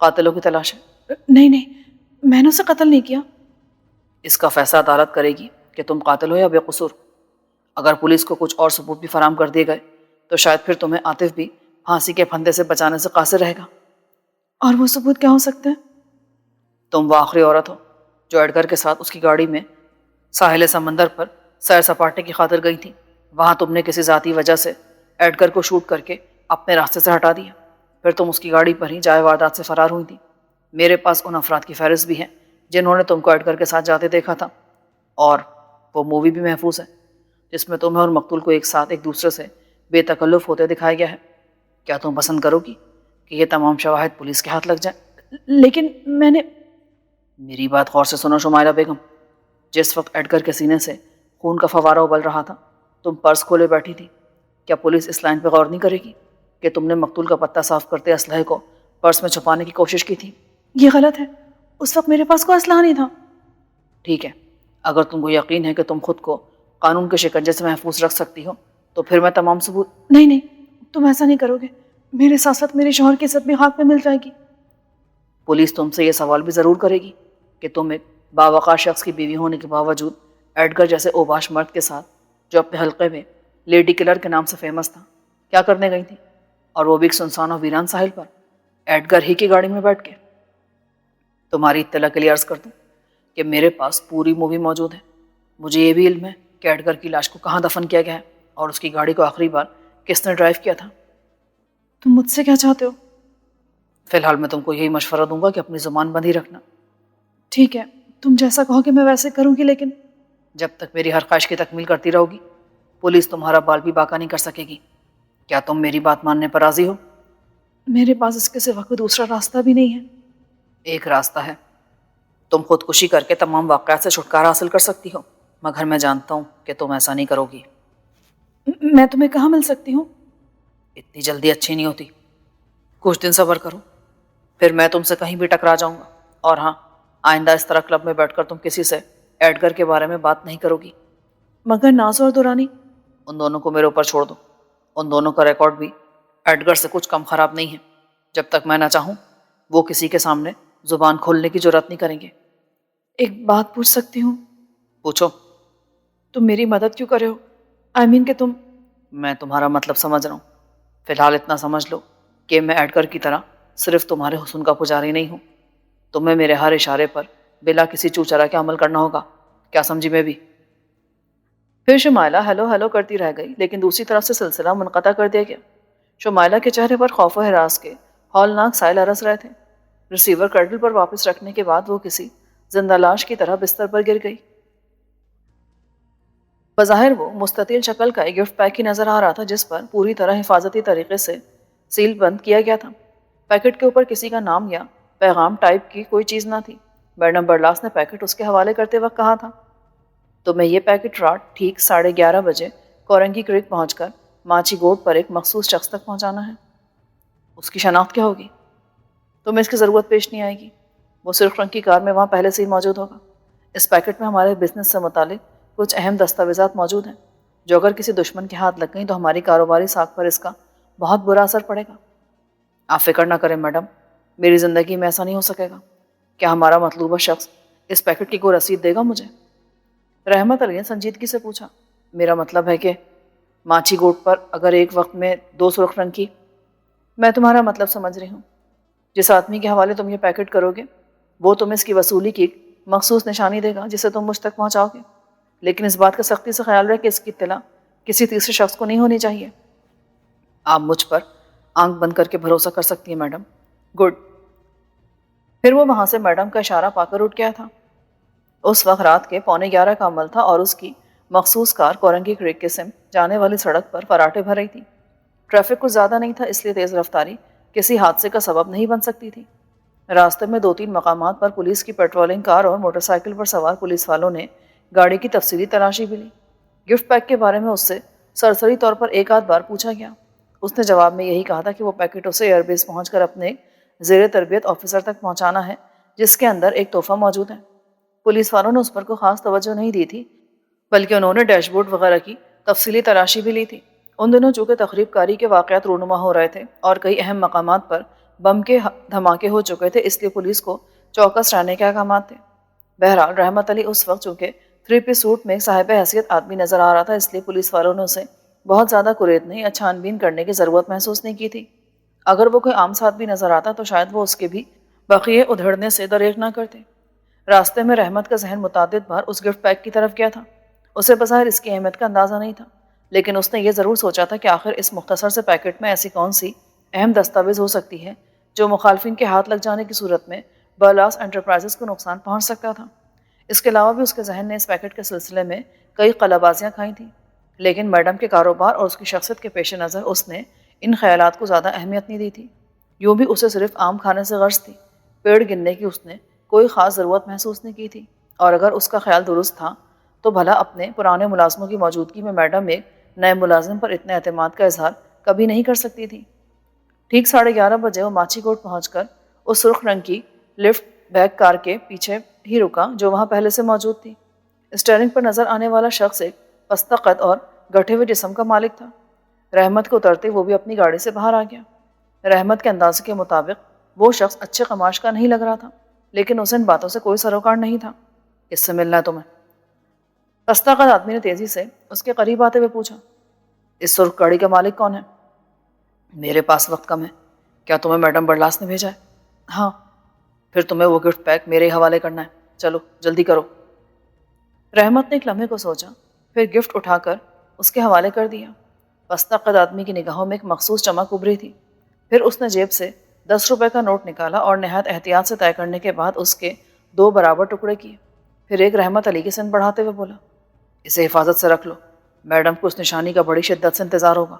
قاتلوں کی تلاش ہے۔ نہیں، میں نے اسے قتل نہیں کیا۔ اس کا فیصلہ عدالت کرے گی کہ تم قاتل ہو یا بے قصور۔ اگر پولیس کو کچھ اور ثبوت بھی فراہم کر دیے گئے تو شاید پھر تمہیں عاطف بھی پھانسی کے پھندے سے بچانے سے قاصر رہے گا۔ اور وہ ثبوت کیا ہو سکتے ہیں؟ تم وہ آخری عورت ہو جو ایڈگر کے ساتھ اس کی گاڑی میں ساحل سمندر پر سیر سپاٹے کی خاطر گئی تھی۔ وہاں تم نے کسی ذاتی وجہ سے ایڈگر کو شوٹ کر کے اپنے راستے سے ہٹا دیا، پھر تم اس کی گاڑی پر ہی جائے واردات سے فرار ہوئی تھی۔ میرے پاس ان افراد کی فہرست بھی ہے جنہوں نے تم کو ایڈگر کے ساتھ جاتے دیکھا تھا، اور وہ مووی بھی محفوظ ہے جس میں تمہیں اور مقتول کو ایک ساتھ ایک دوسرے سے بے تکلف ہوتے دکھایا گیا ہے۔ کیا تم پسند کرو گی کہ یہ تمام شواہد پولیس کے ہاتھ لگ جائیں؟ لیکن میں نے… میری بات غور سے سنو شمائلہ بیگم، جس وقت ایڈگر کے سینے سے خون کا فوارہ ابل رہا تھا تم پرس کھولے بیٹھی تھی۔ کیا پولیس اس لائن پہ غور نہیں کرے گی کہ تم نے مقتول کا پتہ صاف کرتے اسلحے کو پرس میں چھپانے کی کوشش کی تھی؟ یہ غلط ہے، اس وقت میرے پاس کوئی اسلحہ نہیں تھا۔ ٹھیک ہے، اگر تم کو یقین ہے کہ تم خود کو قانون کے شکنجے سے محفوظ رکھ سکتی ہو تو پھر میں تمام ثبوت… نہیں، تم ایسا نہیں کرو گے، میرے ساتھ ساتھ میرے شوہر کی عزت بھی خاک میں مل جائے گی۔ پولیس تم سے یہ سوال بھی ضرور کرے گی کہ تم ایک باوقار شخص کی بیوی ہونے کے باوجود ایڈگر جیسے اوباش مرد کے ساتھ جو اپنے حلقے میں لیڈی کلر کے نام سے فیمس تھا کیا کرنے گئی تھی، اور وہ بھی ایک سنسان و ویران ساحل پر ایڈگر ہی کی گاڑی میں بیٹھ کے۔ تمہاری اطلاع کے لیے عرض کر دوں کہ میرے پاس پوری مووی موجود ہے۔ مجھے یہ بھی علم ہے کہ ایڈگر کی لاش کو کہاں دفن کیا گیا ہے اور اس کی گاڑی کو آخری بار کس نے ڈرائیو کیا تھا۔ تم مجھ سے کیا چاہتے ہو؟ فی الحال میں تم کو یہی مشورہ دوں گا کہ اپنی زبان بند ہی رکھنا۔ ٹھیک ہے، تم جیسا کہو کہ میں ویسے کروں گی، لیکن جب تک میری ہر خواہش کی تکمیل کرتی رہو گی پولیس تمہارا بال بھی باقا نہیں کر سکے گی۔ کیا تم میری بات ماننے پر راضی ہو؟ میرے پاس اس کے سوا کوئی دوسرا راستہ بھی نہیں ہے۔ ایک راستہ ہے، تم خودکشی کر کے تمام واقعات سے چھٹکارا حاصل کر سکتی ہو، مگر میں جانتا ہوں کہ تم ایسا نہیں کرو گی۔ میں تمہیں کہاں مل سکتی ہوں؟ اتنی جلدی اچھی نہیں ہوتی، کچھ دن صبر کرو، پھر میں تم سے کہیں بھی ٹکرا جاؤں گا۔ اور ہاں، آئندہ اس طرح کلب میں بیٹھ کر تم کسی سے ایڈگر کے بارے میں بات نہیں کرو گی۔ مگر ناز اور دورانی؟ ان دونوں کو میرے اوپر چھوڑ دو، ان دونوں کا ریکارڈ بھی ایڈگر سے کچھ کم خراب نہیں ہے۔ جب تک میں نہ چاہوں وہ کسی کے سامنے زبان کھولنے کی جرات نہیں کریں گے۔ ایک بات پوچھ سکتی ہوں؟ پوچھو۔ تم میری مدد کیوں کر رہے ہو؟ کہ تم… میں تمہارا مطلب سمجھ رہا ہوں۔ فی الحال اتنا سمجھ لو کہ میں ایڈگر کی طرح صرف تمہارے حسن کا پجاری نہیں ہوں۔ تمہیں میرے ہر اشارے پر بلا کسی چوچرا کے عمل کرنا ہوگا، کیا سمجھی میں بھی؟ پھر شمائلہ ہیلو ہیلو کرتی رہ گئی، لیکن دوسری طرف سے سلسلہ منقطع کر دیا گیا۔ شمائلہ کے چہرے پر خوف و ہراس کے ہولناک سائل ارس رہے تھے۔ ریسیور کرڈل پر واپس رکھنے کے بعد وہ کسی زندہ لاش کی طرح بستر پر گر گئی۔ بظاہر وہ مستطیل شکل کا ایک گفٹ پیک ہی نظر آ رہا تھا، جس پر پوری طرح حفاظتی طریقے سے سیل بند کیا گیا تھا۔ پیکٹ کے اوپر کسی کا نام یا پیغام ٹائپ کی کوئی چیز نہ تھی۔ میڈم برلاس نے پیکٹ اس کے حوالے کرتے وقت کہا تھا، تمہیں یہ پیکٹ رات ٹھیک 11:30 بجے کورنگی کریک پہنچ کر ماچی گوٹ پر ایک مخصوص شخص تک پہنچانا ہے۔ اس کی شناخت کیا ہوگی؟ تمہیں اس کی ضرورت پیش نہیں آئے گی، وہ سرخ رنگ کی کار میں وہاں پہلے سے ہی موجود ہوگا۔ اس پیکٹ میں ہمارے بزنس سے متعلق کچھ اہم دستاویزات موجود ہیں، جو اگر کسی دشمن کے ہاتھ لگ گئیں تو ہماری کاروباری ساکھ پر اس کا بہت برا اثر پڑے گا۔ آپ فکر نہ کریں میڈم، میری زندگی میں ایسا نہیں ہو سکے گا۔ کیا ہمارا مطلوبہ شخص اس پیکٹ کی کوئی رسید دے گا مجھے؟ رحمت علی نے سنجیدگی سے پوچھا۔ میرا مطلب ہے کہ ماچی گوٹ پر اگر ایک وقت میں 2 سرخ رنگ کی… میں تمہارا مطلب سمجھ رہی ہوں۔ جس آدمی کے حوالے تم یہ پیکٹ کرو گے وہ تمہیں اس کی وصولی کی ایک مخصوص نشانی دے گا جسے تم مجھ تک پہنچاؤ گے، لیکن اس بات کا سختی سے خیال رہے کہ اس کی اطلاع کسی تیسرے شخص کو نہیں ہونی چاہیے۔ آپ مجھ پر آنکھ بند کر کے بھروسہ کر سکتی ہیں میڈم۔ گڈ۔ پھر وہ وہاں سے میڈم کا اشارہ پا کر اٹھ گیا تھا۔ اس وقت رات کے 11:15 کا عمل تھا اور اس کی مخصوص کار کورنگی کریک کے سمت جانے والی سڑک پر فراٹے بھر رہی تھی۔ ٹریفک کچھ زیادہ نہیں تھا، اس لیے تیز رفتاری کسی حادثے کا سبب نہیں بن سکتی تھی۔ راستے میں 2-3 مقامات پر پولیس کی پیٹرولنگ کار اور موٹر سائیکل پر سوار پولیس والوں نے گاڑی کی تفصیلی تلاشی بھی لی۔ گفٹ پیک کے بارے میں اس سے سرسری طور پر ایک آدھ بار پوچھا گیا۔ اس نے جواب میں یہی کہا تھا کہ وہ پیکٹ اسے ایئر بیس پہنچ کر اپنے زیر تربیت آفیسر تک پہنچانا ہے، جس کے اندر ایک تحفہ موجود ہے۔ پولیس والوں نے اس پر کوئی خاص توجہ نہیں دی تھی، بلکہ انہوں نے ڈیش بورڈ وغیرہ کی تفصیلی تلاشی بھی لی تھی۔ ان دنوں چونکہ تخریب کاری کے واقعات رونما ہو رہے تھے اور کئی اہم مقامات پر بم کے دھماکے ہو چکے تھے، اس لیے پولیس کو چوکس رہنے کے احکامات تھے۔ بہرحال رحمت علی اس وقت چونکہ 3 پیس سوٹ میں ایک صاحب حیثیت آدمی نظر آ رہا تھا، اس لیے پولیس والوں نے اسے بہت زیادہ قریدنے یا چھان بین کرنے کی ضرورت محسوس نہیں کی تھی۔ اگر وہ کوئی عام آدمی نظر آتا تو شاید وہ اس کے بھی بقیے ادھڑنے سے دریغ نہ کرتے۔ راستے میں رحمت کا ذہن متعدد بار اس گفٹ پیک کی طرف گیا تھا۔ اسے بظاہر اس کی اہمیت کا اندازہ نہیں تھا، لیکن اس نے یہ ضرور سوچا تھا کہ آخر اس مختصر سے پیکٹ میں ایسی کون سی اہم دستاویز ہو سکتی ہے جو مخالفین کے ہاتھ لگ جانے کی صورت میں برلاس انٹرپرائزز کو نقصان پہنچ سکتا تھا۔ اس کے علاوہ بھی اس کے ذہن نے اس پیکٹ کے سلسلے میں کئی قلع بازیاں کھائی تھیں، لیکن میڈم کے کاروبار اور اس کی شخصیت کے پیش نظر اس نے ان خیالات کو زیادہ اہمیت نہیں دی تھی۔ یوں بھی اسے صرف آم کھانے سے غرض تھی، پیڑ گننے کی اس نے کوئی خاص ضرورت محسوس نہیں کی تھی، اور اگر اس کا خیال درست تھا تو بھلا اپنے پرانے ملازموں کی موجودگی میں میڈم ایک نئے ملازم پر اتنے اعتماد کا اظہار کبھی نہیں کر سکتی تھی۔ ٹھیک 11:30 بجے وہ ماچی کوٹ پہنچ کر اس سرخ رنگ کی لفٹ بیک کار کے پیچھے ہی رکا جو وہاں پہلے سے موجود تھی۔ اسٹیئرنگ پر نظر آنے والا شخص ایک پستہ قد اور گٹھے ہوئے جسم کا مالک تھا۔ رحمت کو اترتے وہ بھی اپنی گاڑی سے باہر آ گیا۔ رحمت کے اندازے کے مطابق وہ شخص اچھے قماش کا نہیں لگ رہا تھا، لیکن اسے ان باتوں سے کوئی سروکار نہیں تھا۔ کس سے ملنا ہے تمہیں؟ پستہ قد آدمی نے تیزی سے اس کے قریب آتے ہوئے پوچھا۔ اس سرخ گاڑی کا مالک کون ہے؟ میرے پاس وقت کم ہے، کیا تمہیں میڈم برلاس نے بھیجا ہے؟ ہاں۔ پھر تمہیں وہ گفٹ پیک میرے حوالے کرنا ہے، چلو جلدی کرو۔ رحمت نے ایک لمحے کو سوچا، پھر گفٹ اٹھا کر اس کے حوالے کر دیا۔ پستہ قد آدمی کی نگاہوں میں ایک مخصوص چمک ابھری تھی۔ پھر اس نے جیب سے 10 روپے کا نوٹ نکالا اور نہایت احتیاط سے طے کرنے کے بعد اس کے 2 برابر ٹکڑے کیے۔ پھر ایک رحمت علی کی سمت بڑھاتے ہوئے بولا، اسے حفاظت سے رکھ لو، میڈم کو اس نشانی کا بڑی شدت سے انتظار ہوگا۔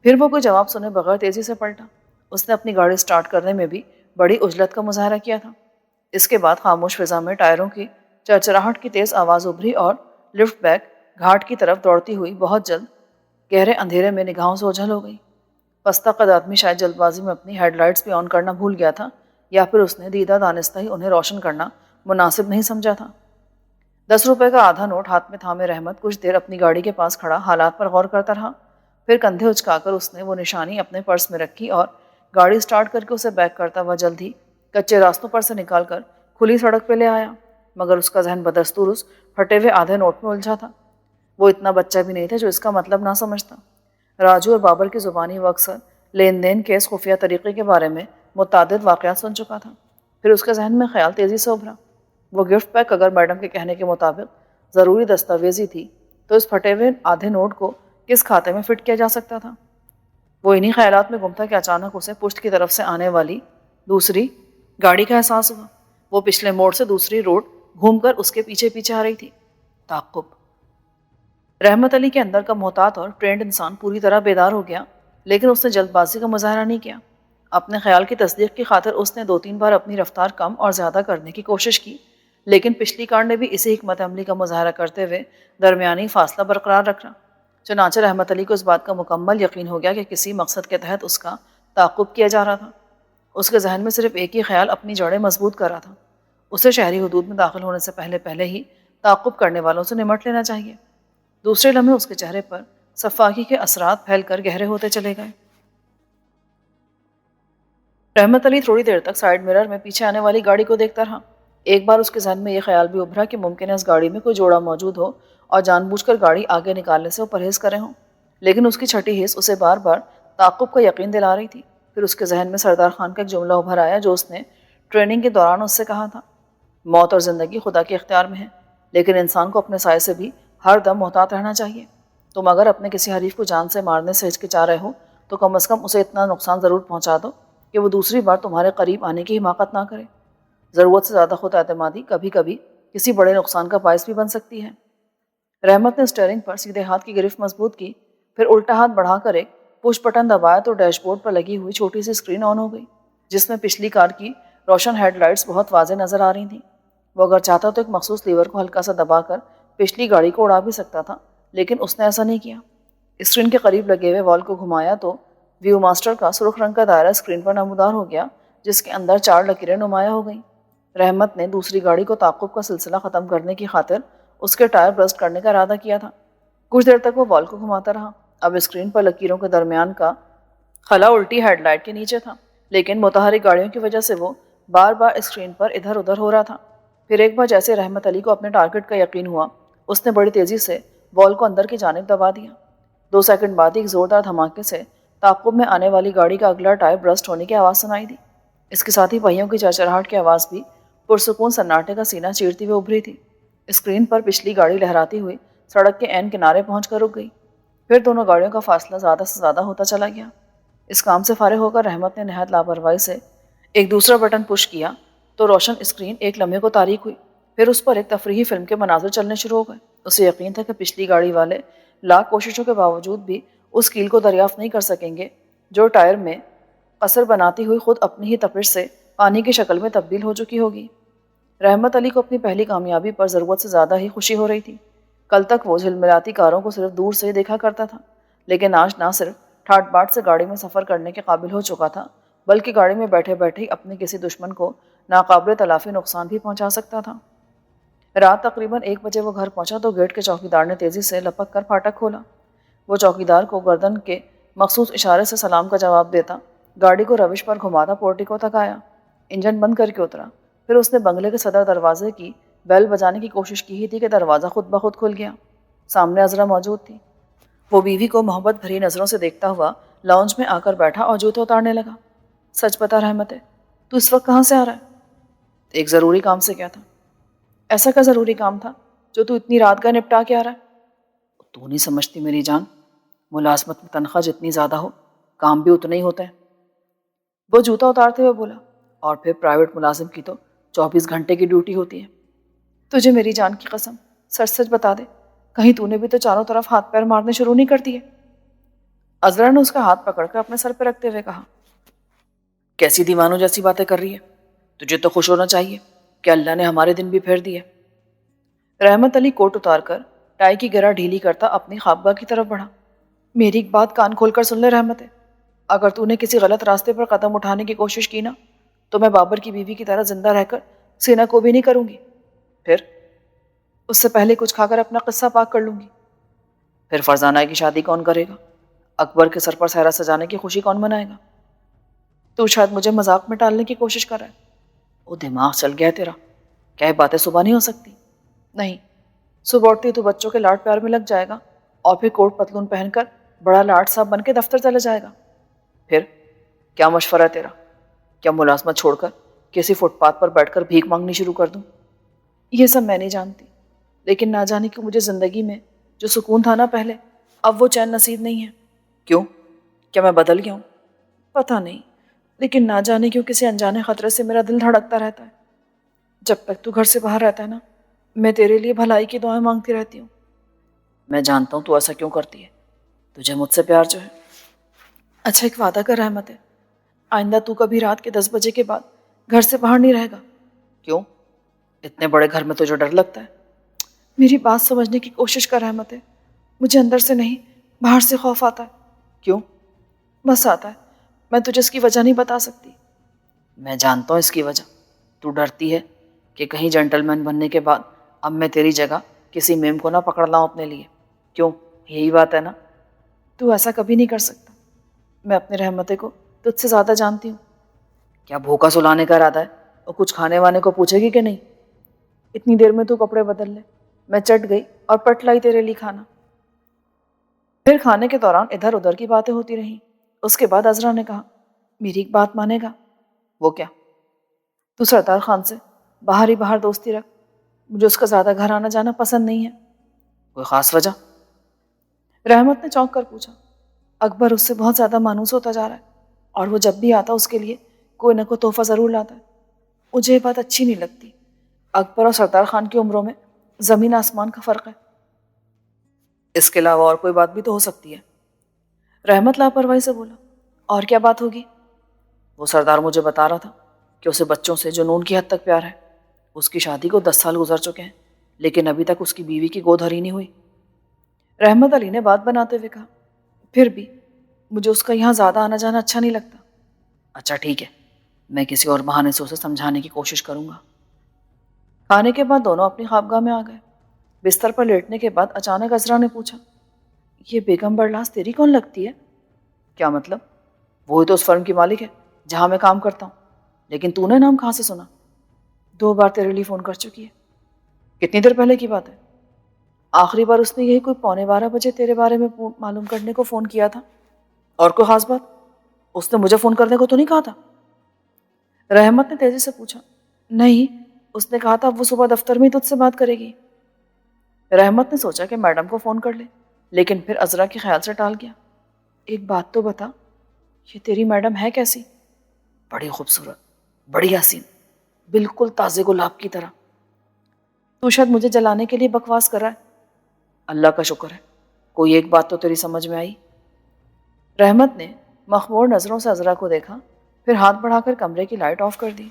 پھر وہ کوئی جواب سنے بغیر تیزی سے پلٹا۔ اس نے اپنی گاڑی سٹارٹ کرنے میں بھی بڑی عجلت کا مظاہرہ کیا تھا۔ اس کے بعد خاموش فضا میں ٹائروں کی چرچراہٹ کی تیز آواز ابھری اور لفٹ بیک گھاٹ کی طرف دوڑتی ہوئی بہت جلد گہرے اندھیرے میں نگاہوں سے اوجھل ہو گئی۔ پستہ قد آدمی شاید جلد بازی میں اپنی ہیڈ لائٹس بھی آن کرنا بھول گیا تھا، یا پھر اس نے دیدہ دانستہ ہی انہیں روشن کرنا مناسب نہیں سمجھا تھا۔ 10 روپے کا آدھا نوٹ ہاتھ میں تھامے رحمت کچھ دیر اپنی گاڑی کے پاس کھڑا حالات پر غور کرتا رہا۔ پھر کندھے اچکا کر اس نے وہ نشانی اپنے پرس میں رکھی اور گاڑی سٹارٹ کر کے اسے بیک کرتا ہوا جلد ہی کچے راستوں پر سے نکال کر کھلی سڑک پہ لے آیا۔ مگر اس کا ذہن بدستور اس پھٹے ہوئے آدھے نوٹ میں الجھا تھا۔ وہ اتنا بچہ بھی نہیں تھا جو اس کا مطلب نہ سمجھتا۔ راجو اور بابر کی زبانی وہ اکثر لین دین کے اس خفیہ طریقے کے بارے میں متعدد واقعات سن چکا تھا۔ پھر اس کے ذہن میں خیال تیزی سے ابھرا، وہ گفٹ پیک اگر میڈم کے کہنے کے مطابق ضروری دستاویزی تھی تو اس پھٹے ہوئے آدھے نوٹ کو کس کھاتے میں فٹ کیا جا سکتا تھا؟ وہ انہی خیالات میں گم تھا کہ اچانک اسے پشت کی طرف سے آنے والی دوسری گاڑی کا احساس ہوا۔ وہ پچھلے موڑ سے دوسری روڈ گھوم کر اس کے پیچھے پیچھے آ رہی تھی۔ تعقب۔ رحمت علی کے اندر کا محتاط اور ٹرینڈ انسان پوری طرح بیدار ہو گیا، لیکن اس نے جلد بازی کا مظاہرہ نہیں کیا۔ اپنے خیال کی تصدیق کی خاطر اس نے 2-3 بار اپنی رفتار کم اور زیادہ کرنے کی کوشش کی، لیکن پچھلی کار نے بھی اسی حکمت عملی کا مظاہرہ کرتے ہوئے درمیانی فاصلہ برقرار رکھا۔ چنانچہ رحمت علی کو اس بات کا مکمل یقین ہو گیا کہ کسی مقصد کے تحت اس کا تعاقب کیا جا رہا تھا۔ اس کے ذہن میں صرف ایک ہی خیال اپنی جڑیں مضبوط کر رہا تھا، اسے شہری حدود میں داخل ہونے سے پہلے ہی تعاقب کرنے والوں سے نمٹ لینا چاہیے۔ دوسرے لمحے اس کے چہرے پر صفاقی کے اثرات پھیل کر گہرے ہوتے چلے گئے۔ رحمت علی تھوڑی دیر تک سائیڈ مرر میں پیچھے آنے والی گاڑی کو دیکھتا رہا۔ ایک بار اس کے ذہن میں یہ خیال بھی ابھرا کہ ممکن ہے اس گاڑی میں کوئی جوڑا موجود ہو اور جان بوجھ کر گاڑی آگے نکالنے سے وہ پرہیز کرے ہوں، لیکن اس کی چھٹی حس اسے بار بار تعاقب کا یقین دلا رہی تھی۔ پھر اس کے ذہن میں سردار خان کا ایک جملہ ابھر آیا جو اس نے ٹریننگ کے دوران اس سے کہا تھا، موت اور زندگی خدا کے اختیار میں ہے، لیکن انسان کو اپنے سائے سے بھی ہر دم محتاط رہنا چاہیے۔ تم اگر اپنے کسی حریف کو جان سے مارنے سے ہچکچا رہے ہو تو کم از کم اسے اتنا نقصان ضرور پہنچا دو کہ وہ دوسری بار تمہارے قریب آنے کی حماقت نہ کرے۔ ضرورت سے زیادہ خود اعتمادی کبھی کبھی کسی بڑے نقصان کا باعث بھی بن سکتی ہے۔ رحمت نے اسٹیئرنگ پر سیدھے ہاتھ کی گرفت مضبوط کی، پھر الٹا ہاتھ بڑھا کر ایک پش بٹن دبایا تو ڈیش بورڈ پر لگی ہوئی چھوٹی سی اسکرین آن ہو گئی، جس میں پچھلی کار کی روشن ہیڈ لائٹس بہت واضح نظر آ رہی تھیں۔ وہ اگر چاہتا تو ایک مخصوص لیور کو ہلکا سا دبا کر پچھلی گاڑی کو اڑا بھی سکتا تھا، لیکن اس نے ایسا نہیں کیا۔ اسکرین کے قریب لگے ہوئے وال کو گھمایا تو ویو ماسٹر کا سرخ رنگ کا دائرہ اسکرین پر نمودار ہو گیا، جس کے اندر 4 لکیریں نمایاں ہو گئیں۔ رحمت نے دوسری گاڑی کو تعاقب کا سلسلہ ختم کرنے کی خاطر اس کے ٹائر برسٹ کرنے کا ارادہ کیا تھا۔ کچھ دیر تک وہ وال کو گھماتا رہا۔ اب اسکرین پر لکیروں کے درمیان کا خلا الٹی ہیڈ لائٹ کے نیچے تھا، لیکن متحرک گاڑیوں کی وجہ سے وہ بار بار اسکرین پر ادھر ادھر ہو رہا تھا۔ پھر ایک بار جیسے رحمت علی کو اپنے ٹارگٹ کا یقین ہوا، اس نے بڑی تیزی سے وال کو اندر کی جانب دبا دیا۔ 2 سیکنڈ بعد ایک زوردار دھماکے سے تعاقب میں آنے والی گاڑی کا اگلا ٹائر برسٹ ہونے کی آواز سنائی دی۔ اس کے ساتھ ہی پہیوں کی چرچراہٹ کی آواز بھی پرسکون سناٹے کا سینہ چیرتی ہوئے ابھری تھی۔ اسکرین پر پچھلی گاڑی لہراتی ہوئی سڑک کے عین کنارے پہنچ کر رک گئی۔ پھر دونوں گاڑیوں کا فاصلہ زیادہ سے زیادہ ہوتا چلا گیا۔ اس کام سے فارغ ہو کر رحمت نے نہایت لاپرواہی سے ایک دوسرا بٹن پش کیا تو روشن اسکرین ایک لمحے کو تاریک ہوئی۔ پھر اس پر ایک تفریحی فلم کے مناظر چلنے شروع ہو گئے۔ اسے یقین تھا کہ پچھلی گاڑی والے لاکھ کوششوں کے باوجود بھی اس کیل کو دریافت نہیں کر سکیں گے جو ٹائر میں قصر بناتی ہوئی خود اپنی ہی تپش سے پانی کی شکل میں تبدیل ہو چکی ہوگی۔ رحمت علی کو اپنی پہلی کامیابی پر ضرورت سے زیادہ ہی خوشی ہو رہی تھی۔ کل تک وہ جھلملاتی کاروں کو صرف دور سے ہی دیکھا کرتا تھا، لیکن آج نہ صرف ٹھاٹ باٹ سے گاڑی میں سفر کرنے کے قابل ہو چکا تھا، بلکہ گاڑی میں بیٹھے بیٹھے ہی اپنے کسی دشمن کو ناقابل تلافی نقصان بھی پہنچا سکتا تھا۔ رات تقریباً 1 بجے وہ گھر پہنچا تو گیٹ کے چوکیدار نے تیزی سے لپک کر پھاٹک کھولا۔ وہ چوکیدار کو گردن کے مخصوص اشارے سے سلام کا جواب دیتا گاڑی کو روش پر گھماتا پورٹیکو تک آیا، انجن بند کر کے اترا۔ پھر اس نے بنگلے کے صدر دروازے کی بیل بجانے کی کوشش کی ہی تھی کہ دروازہ خود بخود کھل گیا۔ سامنے عذرا موجود تھی۔ وہ بیوی کو محبت بھری نظروں سے دیکھتا ہوا لاؤنج میں آ کر بیٹھا اور جوتے اتارنے لگا۔ سچ بتا رحمت ہے، تو اس وقت کہاں سے آ رہا ہے؟ ایک ضروری کام سے کیا تھا؟ ایسا کا ضروری کام تھا جو تو اتنی رات کا نپٹا کے آ رہا ہے؟ تو نہیں سمجھتی میری جان، ملازمت میں تنخواہ جتنی زیادہ ہو کام بھی اتنا ہی ہوتا ہے۔ وہ جوتا اتارتے ہوئے بولا، اور پھر پرائیویٹ ملازم کی تو 24 گھنٹے کی ڈیوٹی ہوتی ہے۔ تجھے میری جان کی قسم سچ سچ بتا دے، کہیں تو نے بھی تو چاروں طرف ہاتھ پیر مارنے شروع نہیں کر دیے؟ عذرا نے اس کا ہاتھ پکڑ کر اپنے سر پہ رکھتے ہوئے کہا، کیسی دیوانوں جیسی باتیں کر رہی ہے؟ تجھے تو خوش ہونا چاہیے، کہ اللہ نے ہمارے دن بھی پھیر دیے۔ رحمت علی کوٹ اتار کر ٹائی کی گرہ ڈھیلی کرتا اپنی خوابگاہ کی طرف بڑھا۔ میری ایک بات کان کھول کر سن لے رحمت ہے، اگر تو نے کسی غلط راستے پر قدم اٹھانے کی کوشش کی نا تو میں بابر کی بیوی کی طرح زندہ رہ کر سینہ کو بھی نہیں کروں گی، پھر اس سے پہلے کچھ کھا کر اپنا قصہ پاک کر لوں گی۔ پھر فرزانہ کی شادی کون کرے گا؟ اکبر کے سر پر سہرا سجانے کی خوشی کون منائے گا؟ تو شاید مجھے مذاق میں ٹالنے کی کوشش کر رہا ہے۔ وہ دماغ چل گیا ہے تیرا، کیا یہ باتیں صبح نہیں ہو سکتی؟ نہیں، صبح اٹھتی تو بچوں کے لاڈ پیار میں لگ جائے گا اور پھر کوٹ پتلون پہن کر بڑا لاٹ صاحب بن کے دفتر چلا جائے گا۔ پھر کیا مشورہ ہے تیرا؟ کیا ملازمت چھوڑ کر کسی فٹ پاتھ پر بیٹھ کر بھیک مانگنی شروع کر دوں؟ یہ سب میں نہیں جانتی، لیکن نہ جانے کہ مجھے زندگی میں جو سکون تھا نا پہلے، اب وہ چین نصیب نہیں ہے۔ کیوں؟ کیا میں بدل گیا ہوں؟ پتہ نہیں، لیکن نہ جانے کیوں کسی انجانے خطرے سے میرا دل دھڑکتا رہتا ہے۔ جب تک تو گھر سے باہر رہتا ہے نا، میں تیرے لیے بھلائی کی دعائیں مانگتی رہتی ہوں۔ میں جانتا ہوں تو ایسا کیوں کرتی ہے، تجھے مجھ سے پیار جو ہے۔ اچھا ایک وعدہ کر رحمت ہے، آئندہ تو کبھی رات کے 10 بجے کے بعد گھر سے باہر نہیں رہے گا۔ کیوں؟ اتنے بڑے گھر میں تجھے ڈر لگتا ہے؟ میری بات سمجھنے کی کوشش کر رحمت ہے، مجھے اندر سے نہیں باہر سے خوف آتا ہے۔ کیوں؟ بس آتا ہے، میں تجھے اس کی وجہ نہیں بتا سکتی۔ میں جانتا ہوں اس کی وجہ، تو ڈرتی ہے کہ کہیں جینٹل مین بننے کے بعد اب میں تیری جگہ کسی میم کو نہ پکڑ لاؤں اپنے لیے۔ کیوں؟ یہی بات ہے نا؟ تو ایسا کبھی نہیں کر سکتا، میں اپنے رحمتے کو تجھ سے زیادہ جانتی ہوں۔ کیا بھوکا سلانے کا ارادہ ہے اور کچھ کھانے وانے کو پوچھے گی کہ نہیں؟ اتنی دیر میں تو کپڑے بدل لے، میں چٹ گئی اور پٹ لائی تیرے لیے کھانا۔ پھر کھانے کے دوران ادھر ادھر کی باتیں ہوتی رہیں۔ اس کے بعد عذرا نے کہا، میری ایک بات مانے گا؟ وہ کیا؟ تو سردار خان سے باہر ہی باہر دوستی رکھ، مجھے اس کا زیادہ گھر آنا جانا پسند نہیں ہے۔ کوئی خاص وجہ؟ رحمت نے چونک کر پوچھا۔ اکبر اس سے بہت زیادہ مانوس ہوتا جا رہا ہے اور وہ جب بھی آتا اس کے لیے کوئی نہ کوئی تحفہ ضرور لاتا ہے۔ مجھے یہ بات اچھی نہیں لگتی، اکبر اور سردار خان کی عمروں میں زمین آسمان کا فرق ہے۔ اس کے علاوہ اور کوئی بات بھی تو ہو سکتی ہے۔ رحمت لاپرواہی سے بولا، اور کیا بات ہوگی؟ وہ سردار مجھے بتا رہا تھا کہ اسے بچوں سے جنون کی حد تک پیار ہے۔ اس کی شادی کو 10 سال گزر چکے ہیں لیکن ابھی تک اس کی بیوی کی گود ہری نہیں ہوئی۔ رحمت علی نے بات بناتے ہوئے کہا، پھر بھی مجھے اس کا یہاں زیادہ آنا جانا اچھا نہیں لگتا۔ اچھا ٹھیک ہے، میں کسی اور بہانے سے اسے سمجھانے کی کوشش کروں گا۔ کھانے کے بعد دونوں اپنی خوابگاہ میں آ گئے۔ بستر پر لیٹنے کے بعد اچانک عذرا نے پوچھا، یہ بیگم برلاس تیری کون لگتی ہے؟ کیا مطلب؟ وہی تو اس فرم کی مالک ہے جہاں میں کام کرتا ہوں، لیکن تو نے نام کہاں سے سنا؟ 2 بار تیرے لیے فون کر چکی ہے۔ کتنی دیر پہلے کی بات ہے؟ آخری بار اس نے یہی کوئی 11:15 بجے تیرے بارے میں معلوم کرنے کو فون کیا تھا۔ اور کوئی خاص بات؟ اس نے مجھے فون کرنے کو تو نہیں کہا تھا؟ رحمت نے تیزی سے پوچھا۔ نہیں، اس نے کہا تھا وہ صبح دفتر میں ہی تجھ سے بات کرے گی۔ رحمت نے سوچا کہ میڈم کو فون کر لے، لیکن پھر عذرا کے خیال سے ٹال گیا۔ ایک بات تو بتا، یہ تیری میڈم ہے کیسی؟ بڑی خوبصورت، بڑی حسین، بالکل تازے گلاب کی طرح۔ تو شاید مجھے جلانے کے لیے بکواس کر رہا ہے۔ اللہ کا شکر ہے کوئی ایک بات تو تیری سمجھ میں آئی۔ رحمت نے مخمور نظروں سے عذرا کو دیکھا، پھر ہاتھ بڑھا کر کمرے کی لائٹ آف کر دی۔